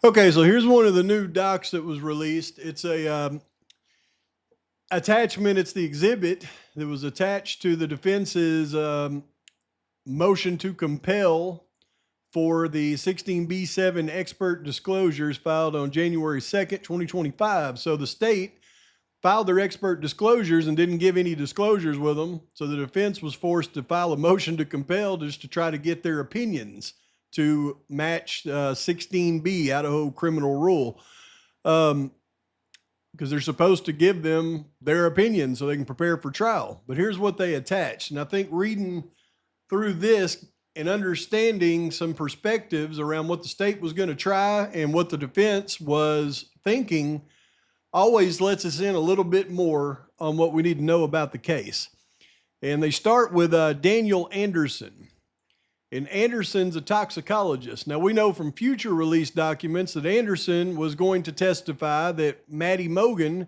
Okay, so here's one of the new docs that was released. It's a attachment. It's the exhibit that was attached to the defense's motion to compel for the 16B7 expert disclosures filed on January 2nd, 2025. So the state filed their expert disclosures and didn't give any disclosures with them. So the defense was forced to file a motion to compel just to try to get their opinions to match 16B, Idaho criminal rule. Because they're supposed to give them their opinion so they can prepare for trial. But here's what they attached. And I think reading through this and understanding some perspectives around what the state was going to try and what the defense was thinking always lets us in a little bit more on what we need to know about the case. And they start with Daniel Anderson. And Anderson's a toxicologist. Now, we know from future release documents that Anderson was going to testify that Maddie Mogan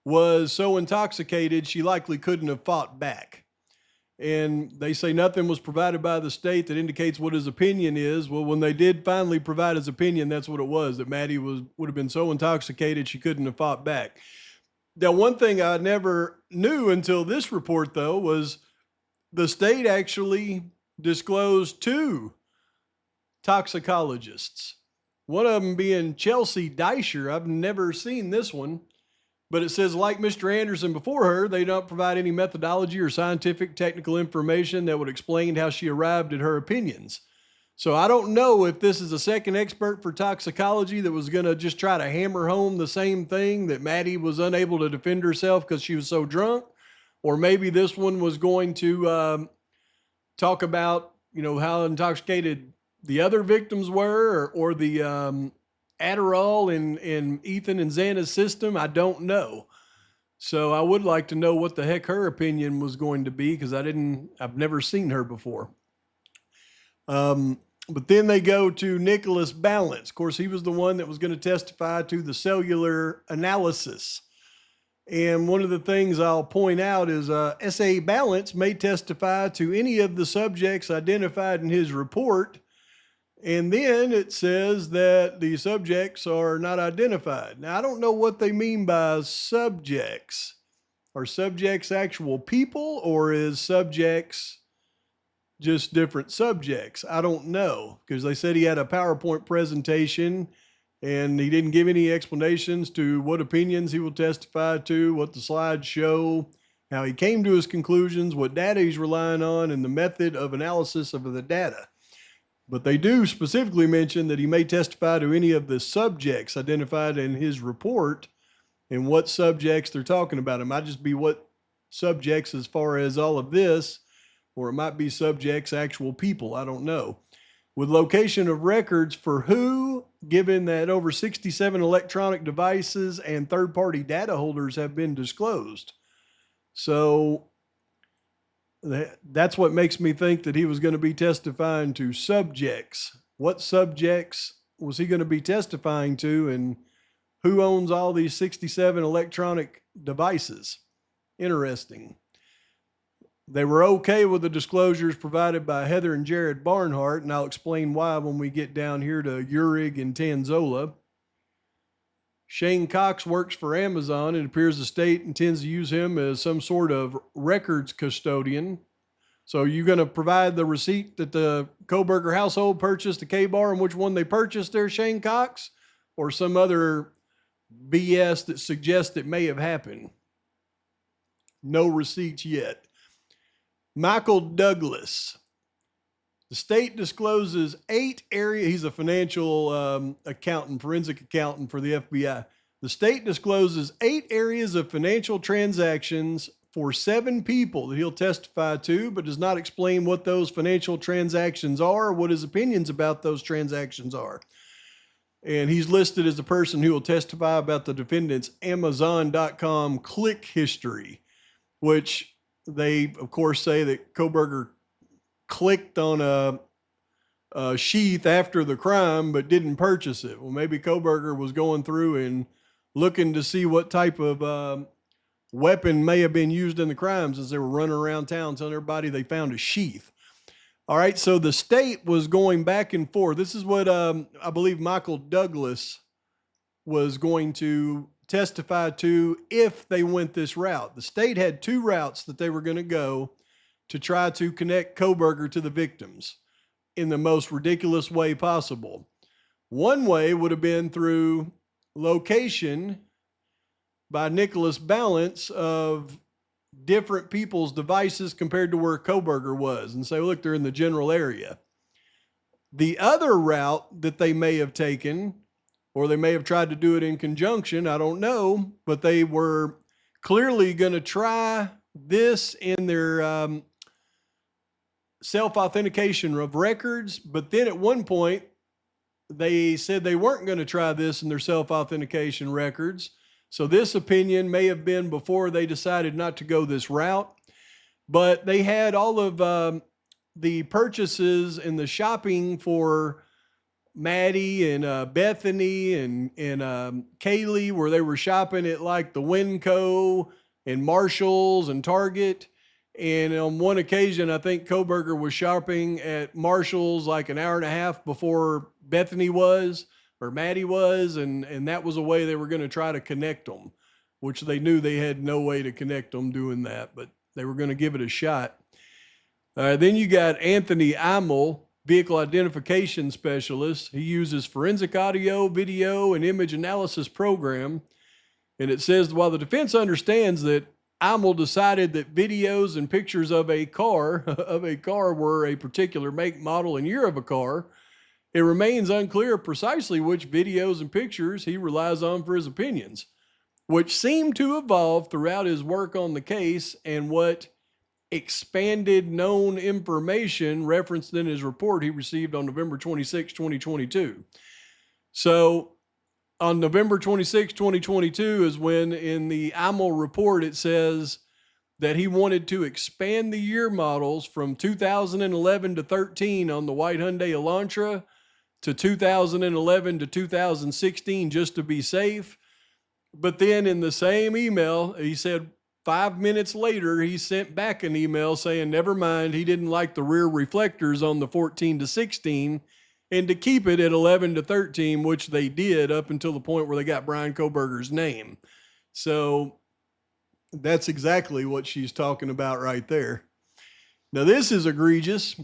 was so intoxicated she likely couldn't have fought back. And they say nothing was provided by the state that indicates what his opinion is. Well, when they did finally provide his opinion, that's what it was, that Maddie would have been so intoxicated she couldn't have fought back. Now, one thing I never knew until this report, though, was the state actually disclosed two toxicologists. One of them being Chelsea Deisher. I've never seen this one, but it says, like Mr. Anderson before her, they don't provide any methodology or scientific technical information that would explain how she arrived at her opinions. So I don't know if this is a second expert for toxicology that was going to just try to hammer home the same thing, that Maddie was unable to defend herself because she was so drunk, or maybe this one was going to talk about, how intoxicated the other victims were, or the Adderall in Ethan and Xana's system. I don't know. So I would like to know what the heck her opinion was going to be, because I've never seen her before. But then they go to Nicholas Balance. Of course, he was the one that was going to testify to the cellular analysis. And one of the things I'll point out is S.A. Balance may testify to any of the subjects identified in his report. And then it says that the subjects are not identified. Now, I don't know what they mean by subjects. Are subjects actual people, or is subjects just different subjects? I don't know, because they said he had a PowerPoint presentation and he didn't give any explanations to what opinions he will testify to, what the slides show, how he came to his conclusions, what data he's relying on, and the method of analysis of the data. But they do specifically mention that he may testify to any of the subjects identified in his report, and what subjects they're talking about. It might just be what subjects as far as all of this, or it might be subjects, actual people. I don't know. With location of records for who, given that over 67 electronic devices and third-party data holders have been disclosed. So that's what makes me think that he was going to be testifying to subjects. What subjects was he going to be testifying to, and who owns all these 67 electronic devices? Interesting. They were okay with the disclosures provided by Heather and Jared Barnhart, and I'll explain why when we get down here to Urig and Tanzola. Shane Cox works for Amazon. It appears the state intends to use him as some sort of records custodian. So you're going to provide the receipt that the Koberger household purchased the K-Bar, and which one they purchased there, Shane Cox, or some other BS that suggests it may have happened? No receipts yet. Michael Douglas. The state discloses 8 areas. He's a financial accountant, forensic accountant for the FBI. The state discloses 8 areas of financial transactions for 7 people that he'll testify to, but does not explain what those financial transactions are, or what his opinions about those transactions are. And he's listed as the person who will testify about the defendant's Amazon.com click history, which they, of course, say that Koberger clicked on a sheath after the crime but didn't purchase it. Well, maybe Koberger was going through and looking to see what type of weapon may have been used in the crimes as they were running around town telling everybody they found a sheath. All right, so the state was going back and forth. This is what I believe Michael Douglas was going to testify to if they went this route. The state had two routes that they were going to go to try to connect Kohberger to the victims in the most ridiculous way possible. One way would have been through location by Nicholas Balance of different people's devices compared to where Kohberger was, and say, look, they're in the general area. The other route that they may have taken, or they may have tried to do it in conjunction, I don't know, but they were clearly going to try this in their self-authentication of records, but then at one point they said they weren't going to try this in their self-authentication records. So this opinion may have been before they decided not to go this route, but they had all of the purchases and the shopping for Maddie and Bethany and Kaylee, where they were shopping at like the Winco and Marshalls and Target. And on one occasion, I think Kohberger was shopping at Marshall's like an hour and a half before Bethany was, or Maddie was, and that was a way they were going to try to connect them, which they knew they had no way to connect them doing that, but they were going to give it a shot. Then you got Anthony Imel, vehicle identification specialist. He uses forensic audio, video, and image analysis program. And it says, while the defense understands that Imel decided that videos and pictures of a car were a particular make, model, and year of a car, it remains unclear precisely which videos and pictures he relies on for his opinions, which seem to evolve throughout his work on the case and what expanded known information referenced in his report he received on November 26, 2022. So on November 26, 2022 is when in the Imel report it says that he wanted to expand the year models from 2011 to 13 on the white Hyundai Elantra to 2011 to 2016 just to be safe. But then in the same email, he said 5 minutes later, he sent back an email saying, never mind, he didn't like the rear reflectors on the 14 to 16 and to keep it at 11 to 13, which they did up until the point where they got Brian Kohberger's name. So that's exactly what she's talking about right there. Now, this is egregious.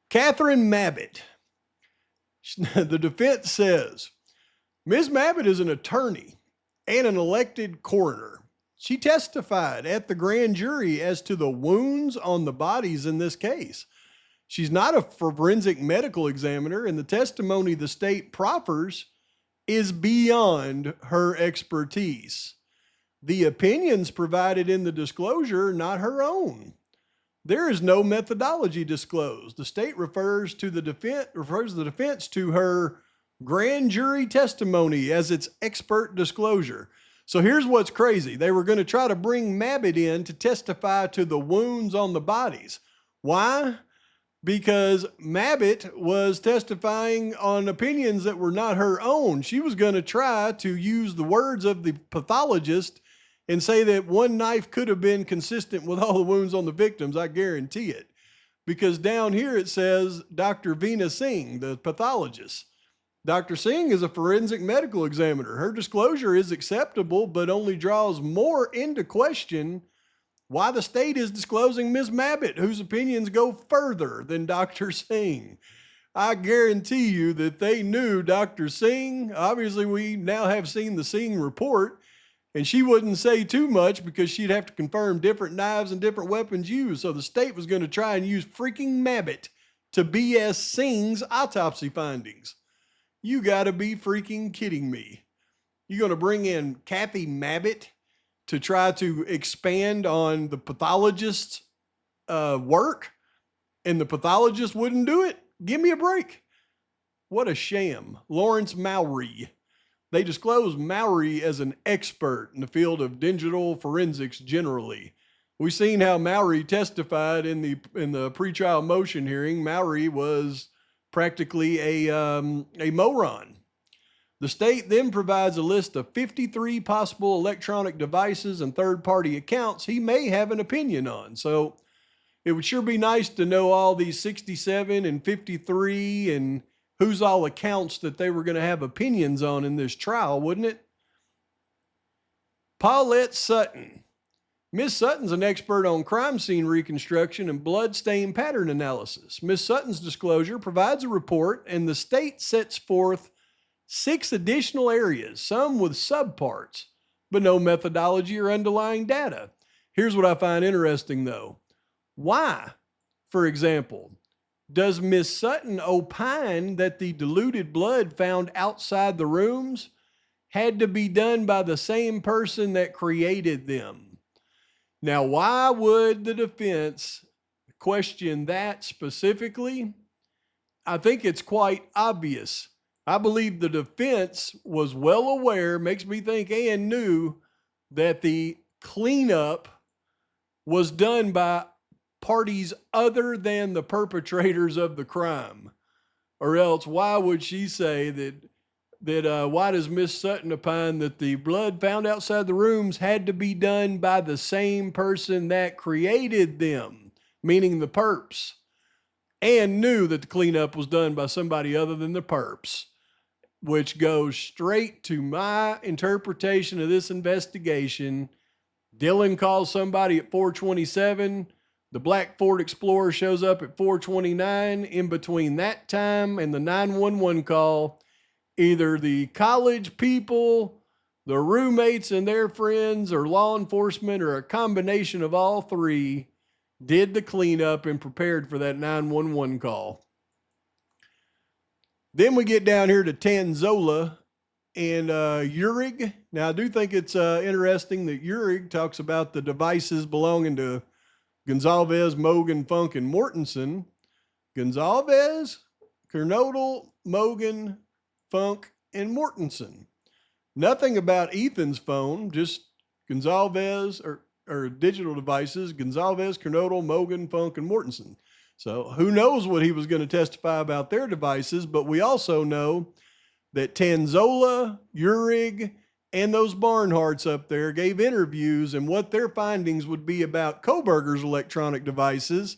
Catherine Mabbitt. The defense says, Ms. Mabbitt is an attorney and an elected coroner. She testified at the grand jury as to the wounds on the bodies in this case. She's not a forensic medical examiner, and the testimony the state proffers is beyond her expertise. The opinions provided in the disclosure are not her own. There is no methodology disclosed. The state refers the defense to her grand jury testimony as its expert disclosure. So here's what's crazy. They were going to try to bring Mabbitt in to testify to the wounds on the bodies. Why? Because Mabbitt was testifying on opinions that were not her own. She was going to try to use the words of the pathologist and say that one knife could have been consistent with all the wounds on the victims. I guarantee it. Because down here it says Dr. Veena Singh, the pathologist. Dr. Singh is a forensic medical examiner. Her disclosure is acceptable, but only draws more into question why the state is disclosing Ms. Mabbitt, whose opinions go further than Dr. Singh. I guarantee you that they knew Dr. Singh. Obviously, we now have seen the Singh report, and she wouldn't say too much because she'd have to confirm different knives and different weapons used. So the state was going to try and use freaking Mabbitt to BS Singh's autopsy findings. You got to be freaking kidding me. You're going to bring in Kathy Mabbitt to try to expand on the pathologist's work, and the pathologist wouldn't do it? Give me a break. What a sham. Lawrence Mowry. They disclosed Mowry as an expert in the field of digital forensics generally. We've seen how Mowry testified in the pretrial motion hearing. Mowry was practically a moron. The state then provides a list of 53 possible electronic devices and third-party accounts he may have an opinion on. So it would sure be nice to know all these 67 and 53 and whose all accounts that they were going to have opinions on in this trial, wouldn't it? Paulette Sutton. Miss Sutton's an expert on crime scene reconstruction and bloodstain pattern analysis. Miss Sutton's disclosure provides a report, and the state sets forth 6 additional areas, some with subparts, but no methodology or underlying data. Here's what I find interesting, though. Why, for example, does Miss Sutton opine that the diluted blood found outside the rooms had to be done by the same person that created them? Now, why would the defense question that specifically? I think it's quite obvious. I believe the defense was well aware, makes me think, and knew that the cleanup was done by parties other than the perpetrators of the crime. Or else, why would she say why does Miss Sutton opine that the blood found outside the rooms had to be done by the same person that created them, meaning the perps, and knew that the cleanup was done by somebody other than the perps, which goes straight to my interpretation of this investigation. Dylan calls somebody at 427. The black Ford Explorer shows up at 429. In between that time and the 911 call, either the college people, the roommates and their friends, or law enforcement, or a combination of all three, did the cleanup and prepared for that 911 call. Then we get down here to Tanzola and Urig. Now, I do think it's interesting that Urig talks about the devices belonging to Gonzalez, Mogan, Funk, and Mortensen. Gonzalez, Kernodle, Mogan, Funk, and Mortensen. Nothing about Ethan's phone, just Gonzalez or digital devices, Gonzalez, Kernodle, Mogan, Funk, and Mortensen. So who knows what he was going to testify about their devices, but we also know that Tanzola, Urig, and those Barnharts up there gave interviews, and what their findings would be about Kohberger's electronic devices.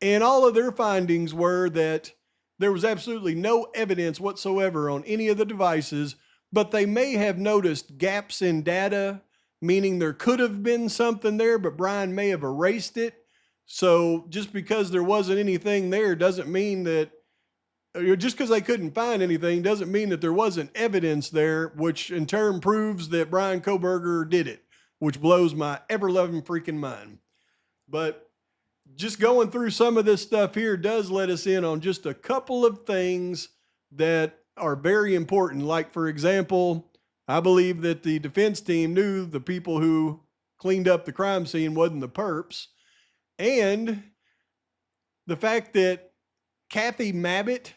And all of their findings were that there was absolutely no evidence whatsoever on any of the devices, but they may have noticed gaps in data, meaning there could have been something there, but Brian may have erased it. So just because there wasn't anything there doesn't mean that, just because they couldn't find anything doesn't mean that there wasn't evidence there, which in turn proves that Brian Kohberger did it, which blows my ever-loving freaking mind. But just going through some of this stuff here does let us in on just a couple of things that are very important. Like, for example, I believe that the defense team knew the people who cleaned up the crime scene wasn't the perps. And the fact that Kathy Mabbitt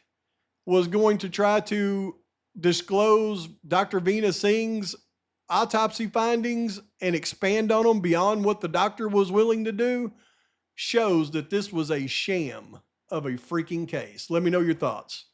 was going to try to disclose Dr. Veena Singh's autopsy findings and expand on them beyond what the doctor was willing to do shows that this was a sham of a freaking case. Let me know your thoughts.